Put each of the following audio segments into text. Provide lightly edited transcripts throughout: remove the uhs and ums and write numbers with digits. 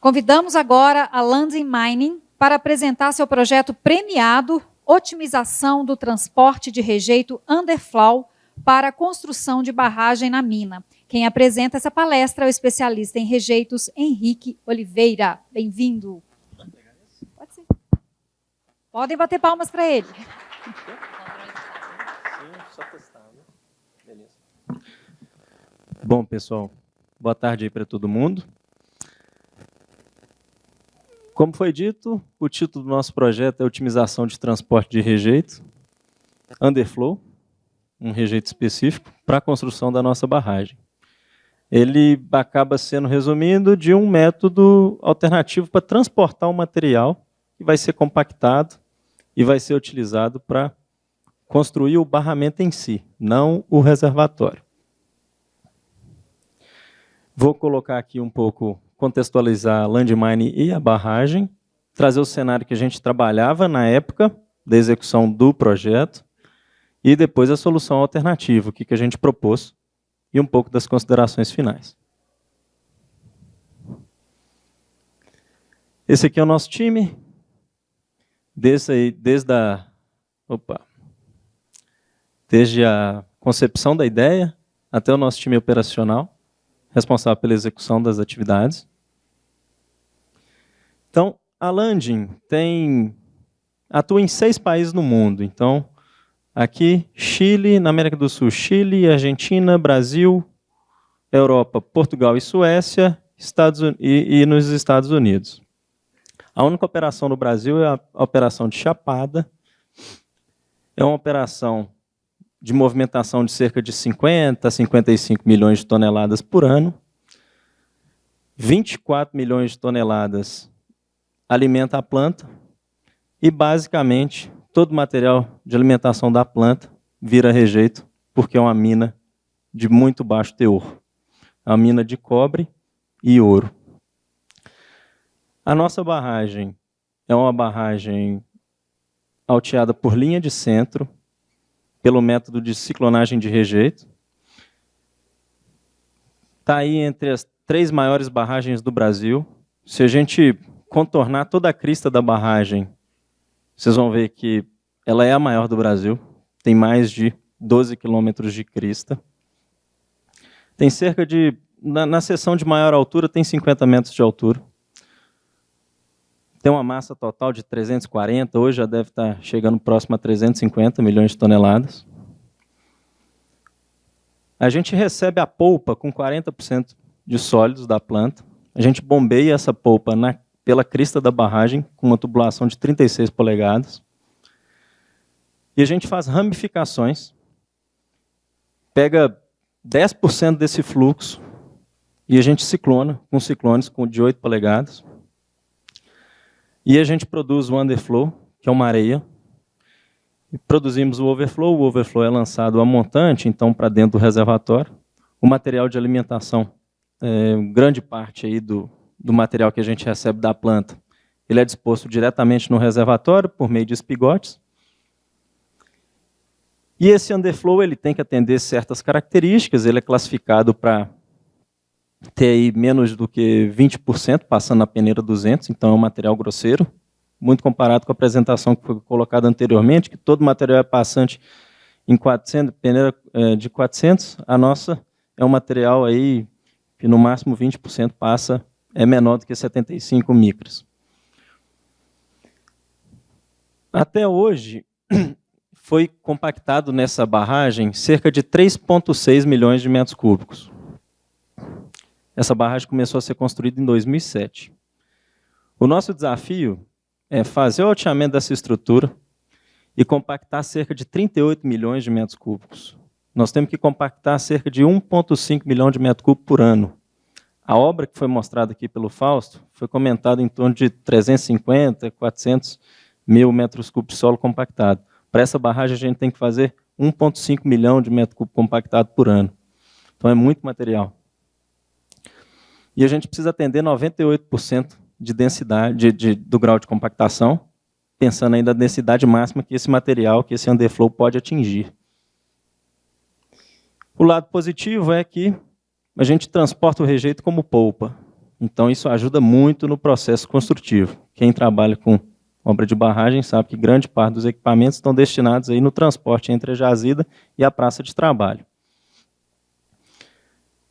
Convidamos agora a Lundin Mining para apresentar seu projeto premiado Otimização do Transporte de Rejeito Underflow para a construção de barragem na mina. Quem apresenta essa palestra é o especialista em rejeitos, Henrique Oliveira. Bem-vindo. Pode ser. Podem bater palmas para ele. Sim, só testar, né? Beleza. Bom, pessoal, boa tarde aí para todo mundo. Como foi dito, o título do nosso projeto é Otimização de Transporte de Rejeito Underflow, um rejeito específico para a construção da nossa barragem. Ele acaba sendo resumido de um método alternativo para transportar o material que vai ser compactado e vai ser utilizado para construir o barramento em si, não o reservatório. Vou colocar aqui um pouco, contextualizar a Lundin Mining e a barragem, trazer o cenário que a gente trabalhava na época da execução do projeto e depois a solução alternativa, o que a gente propôs e um pouco das considerações finais. Esse aqui é o nosso time, desde a concepção da ideia até o nosso time operacional, responsável pela execução das atividades. Então, a Lundin atua em 6 países no mundo. Então, aqui, Chile, na América do Sul, Chile, Argentina, Brasil, Europa, Portugal e Suécia, e nos Estados Unidos. A única operação no Brasil é a operação de Chapada. É uma operação de movimentação de cerca de 50 a 55 milhões de toneladas por ano. 24 milhões de toneladas alimenta a planta e, basicamente, todo o material de alimentação da planta vira rejeito, porque é uma mina de muito baixo teor. É uma mina de cobre e ouro. A nossa barragem é uma barragem alteada por linha de centro, pelo método de ciclonagem de rejeito. Está aí entre as 3 maiores barragens do Brasil. Se a gente contornar toda a crista da barragem, vocês vão ver que ela é a maior do Brasil. Tem mais de 12 quilômetros de crista. Tem cerca de, na seção de maior altura, tem 50 metros de altura. Tem uma massa total de 340, hoje já deve estar chegando próximo a 350 milhões de toneladas. A gente recebe a polpa com 40% de sólidos da planta. A gente bombeia essa polpa pela crista da barragem, com uma tubulação de 36 polegadas. E a gente faz ramificações, pega 10% desse fluxo e a gente ciclona com ciclones de 8 polegadas. E a gente produz o underflow, que é uma areia. E produzimos o overflow é lançado a montante, então para dentro do reservatório. O material de alimentação, grande parte aí do material que a gente recebe da planta, ele é disposto diretamente no reservatório por meio de espigotes. E esse underflow ele tem que atender certas características, ele é classificado para ter aí menos do que 20%, passando na peneira 200, então é um material grosseiro, muito comparado com a apresentação que foi colocada anteriormente, que todo material é passante em 400, peneira de 400, a nossa é um material aí que no máximo 20% passa, é menor do que 75 micras. Até hoje, foi compactado nessa barragem cerca de 3,6 milhões de metros cúbicos. Essa barragem começou a ser construída em 2007. O nosso desafio é fazer o alteamento dessa estrutura e compactar cerca de 38 milhões de metros cúbicos. Nós temos que compactar cerca de 1,5 milhão de metros cúbicos por ano. A obra que foi mostrada aqui pelo Fausto foi comentada em torno de 350, 400 mil metros cúbicos de solo compactado. Para essa barragem, a gente tem que fazer 1,5 milhão de metros cúbicos compactado por ano. Então, é muito material. E a gente precisa atender 98% de densidade, do grau de compactação, pensando ainda na densidade máxima que esse material, que esse underflow pode atingir. O lado positivo é que a gente transporta o rejeito como polpa. Então, isso ajuda muito no processo construtivo. Quem trabalha com obra de barragem sabe que grande parte dos equipamentos estão destinados aí no transporte entre a jazida e a praça de trabalho.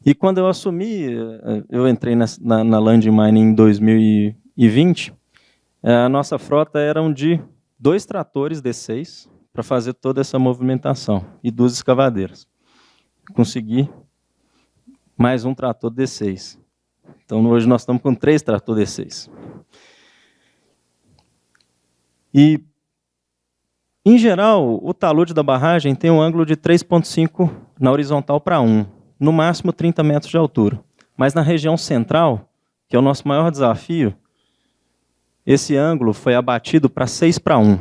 E quando eu assumi, eu entrei na Landing Mining em 2020, a nossa frota era de 2 tratores D6 para fazer toda essa movimentação e 2 escavadeiras. Consegui mais um trator D6. Então, hoje nós estamos com 3 tratores D6. E, em geral, o talude da barragem tem um ângulo de 3,5 na horizontal para 1, no máximo 30 metros de altura. Mas na região central, que é o nosso maior desafio, esse ângulo foi abatido para 6 para 1.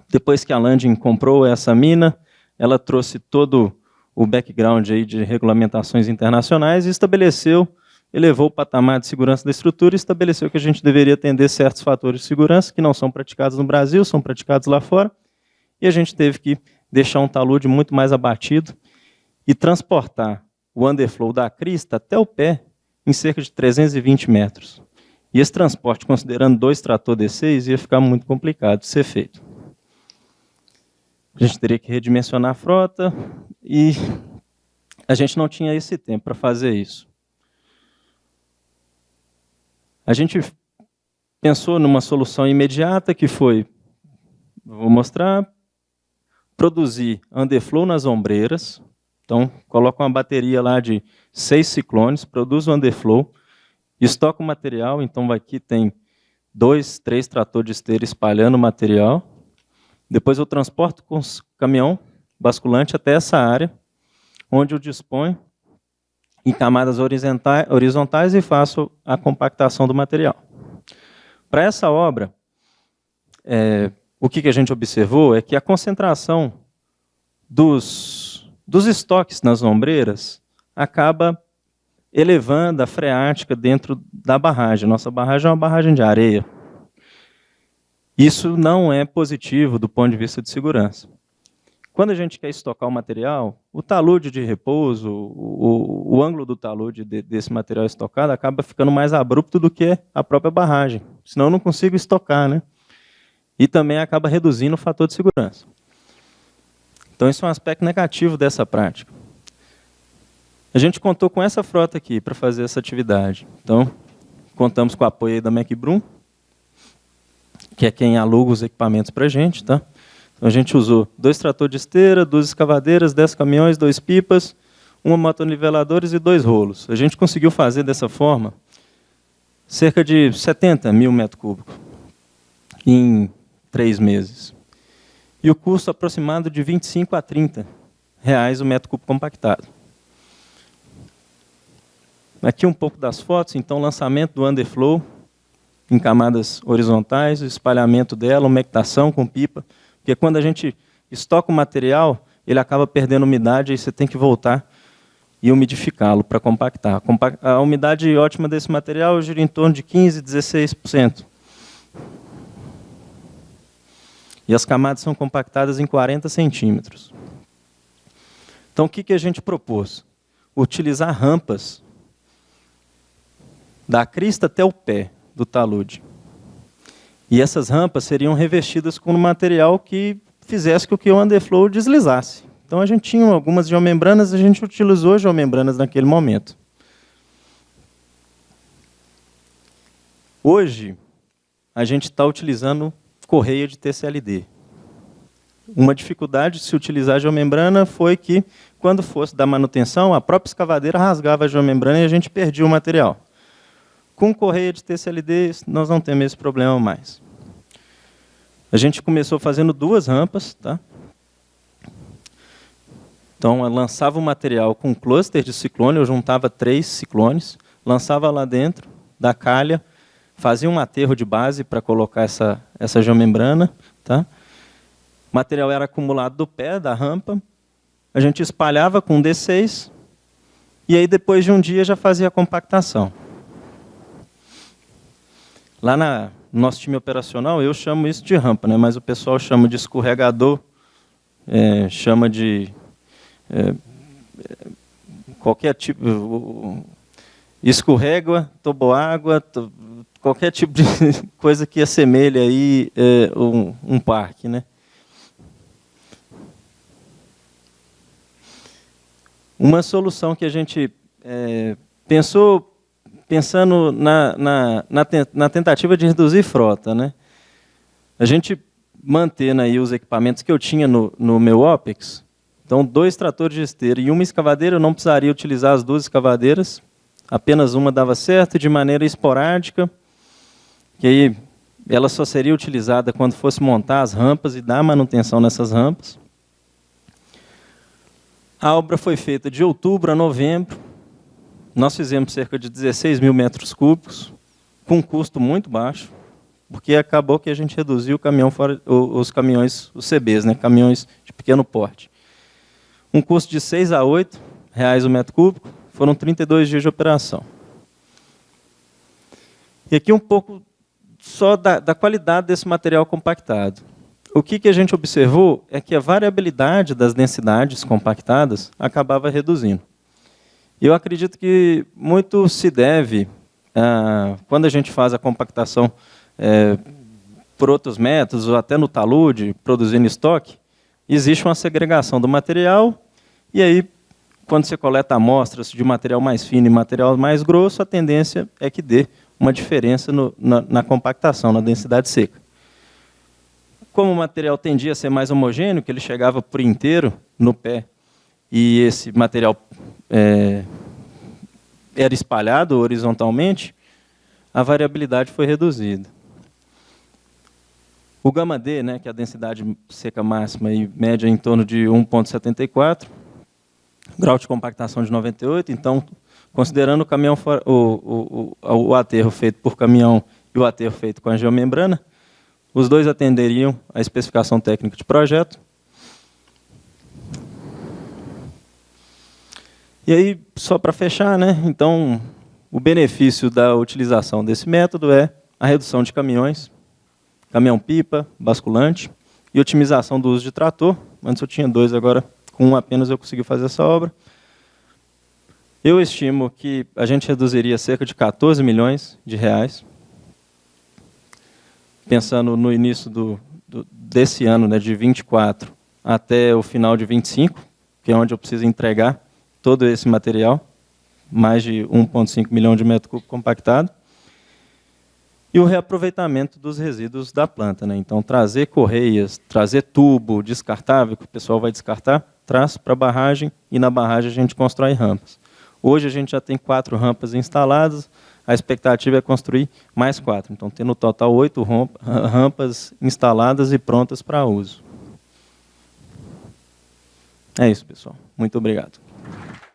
Depois que a Landing comprou essa mina, ela trouxe todo o background aí de regulamentações internacionais e elevou o patamar de segurança da estrutura e estabeleceu que a gente deveria atender certos fatores de segurança que não são praticados no Brasil, são praticados lá fora, e a gente teve que deixar um talude muito mais abatido e transportar o underflow da crista até o pé em cerca de 320 metros. E esse transporte, considerando 2 trator D6, ia ficar muito complicado de ser feito. A gente teria que redimensionar a frota e a gente não tinha esse tempo para fazer isso. A gente pensou numa solução imediata que foi, vou mostrar, produzir underflow nas ombreiras. Então, coloca uma bateria lá de 6 ciclones, produz o underflow, estoca o material, então aqui tem 2, 3 tratores de esteira espalhando o material. Depois eu transporto com o caminhão basculante até essa área, onde eu disponho em camadas horizontais e faço a compactação do material. Para essa obra, o que a gente observou é que a concentração dos estoques nas ombreiras acaba elevando a freática dentro da barragem. Nossa barragem é uma barragem de areia. Isso não é positivo do ponto de vista de segurança. Quando a gente quer estocar o material, o talude de repouso, o ângulo do talude desse material estocado acaba ficando mais abrupto do que a própria barragem. Senão eu não consigo estocar, né? E também acaba reduzindo o fator de segurança. Então, isso é um aspecto negativo dessa prática. A gente contou com essa frota aqui para fazer essa atividade. Então, contamos com o apoio aí da McBroom, que é quem aluga os equipamentos para a gente, tá? Então, a gente usou 2 tratores de esteira, 2 escavadeiras, 10 caminhões, 2 pipas, 1 motoniveladores e 2 rolos. A gente conseguiu fazer dessa forma cerca de 70 mil metros cúbicos em 3 meses. E o custo aproximado de 25 a 30 reais o metro cúbico compactado. Aqui um pouco das fotos, então, lançamento do underflow em camadas horizontais, o espalhamento dela, umectação com pipa, porque quando a gente estoca o material, ele acaba perdendo umidade e você tem que voltar e umidificá-lo para compactar. A umidade ótima desse material gira em torno de 15% a 16%. E as camadas são compactadas em 40 centímetros. Então, o que a gente propôs? Utilizar rampas da crista até o pé do talude. E essas rampas seriam revestidas com um material que fizesse com que o underflow deslizasse. Então, a gente tinha algumas geomembranas, a gente utilizou geomembranas naquele momento. Hoje, a gente está utilizando correia de TCLD. Uma dificuldade de se utilizar a geomembrana foi que, quando fosse dar manutenção, a própria escavadeira rasgava a geomembrana e a gente perdia o material. Com correia de TCLD, nós não temos esse problema mais. A gente começou fazendo 2 rampas, tá? Então, eu lançava o material com um cluster de ciclone, eu juntava 3 ciclones, lançava lá dentro da calha, fazia um aterro de base para colocar essa geomembrana, tá? O material era acumulado do pé da rampa, a gente espalhava com D6, e aí depois de um dia já fazia a compactação. Lá no nosso time operacional, eu chamo isso de rampa, né? Mas o pessoal chama de escorregador, chama de qualquer tipo. escorrega, toboágua, qualquer tipo de coisa que assemelhe aí um parque, né? Uma solução que a gente pensando na tentativa de reduzir frota, né? A gente mantendo aí os equipamentos que eu tinha no meu OPEX, então 2 tratores de esteira e uma escavadeira, eu não precisaria utilizar as 2 escavadeiras, apenas uma dava certo, de maneira esporádica, que aí ela só seria utilizada quando fosse montar as rampas e dar manutenção nessas rampas. A obra foi feita de outubro a novembro. Nós fizemos cerca de 16 mil metros cúbicos, com um custo muito baixo, porque acabou que a gente reduziu os caminhões, os CBs, né, caminhões de pequeno porte. Um custo de R$ 6 a R$ 8 o metro cúbico, foram 32 dias de operação. E aqui um pouco só da qualidade desse material compactado. O que a gente observou é que a variabilidade das densidades compactadas acabava reduzindo. Eu acredito que muito se deve, quando a gente faz a compactação por outros métodos, ou até no talude, produzindo estoque, existe uma segregação do material, e aí, quando você coleta amostras de material mais fino e material mais grosso, a tendência é que dê uma diferença na compactação, na densidade seca. Como o material tendia a ser mais homogêneo, que ele chegava por inteiro no pé, e esse material era espalhado horizontalmente, a variabilidade foi reduzida. O gama D, né, que é a densidade seca máxima e média em torno de 1,74, grau de compactação de 98, então, considerando o caminhão o aterro feito por caminhão e o aterro feito com a geomembrana, os dois atenderiam à especificação técnica de projeto. E aí, só para fechar, né, então, o benefício da utilização desse método é a redução de caminhões, caminhão-pipa, basculante, e otimização do uso de trator. Antes eu tinha 2, agora com um apenas eu consegui fazer essa obra. Eu estimo que a gente reduziria cerca de 14 milhões de reais, pensando no início desse ano, né, de 24 até o final de 25, que é onde eu preciso entregar todo esse material, mais de 1,5 milhão de metros cúbicos compactado, e o reaproveitamento dos resíduos da planta, né? Então, trazer correias, trazer tubo descartável, que o pessoal vai descartar, traz para a barragem, e na barragem a gente constrói rampas. Hoje a gente já tem 4 rampas instaladas, a expectativa é construir mais 4. Então, tem no total 8 rampas instaladas e prontas para uso. É isso, pessoal. Muito obrigado.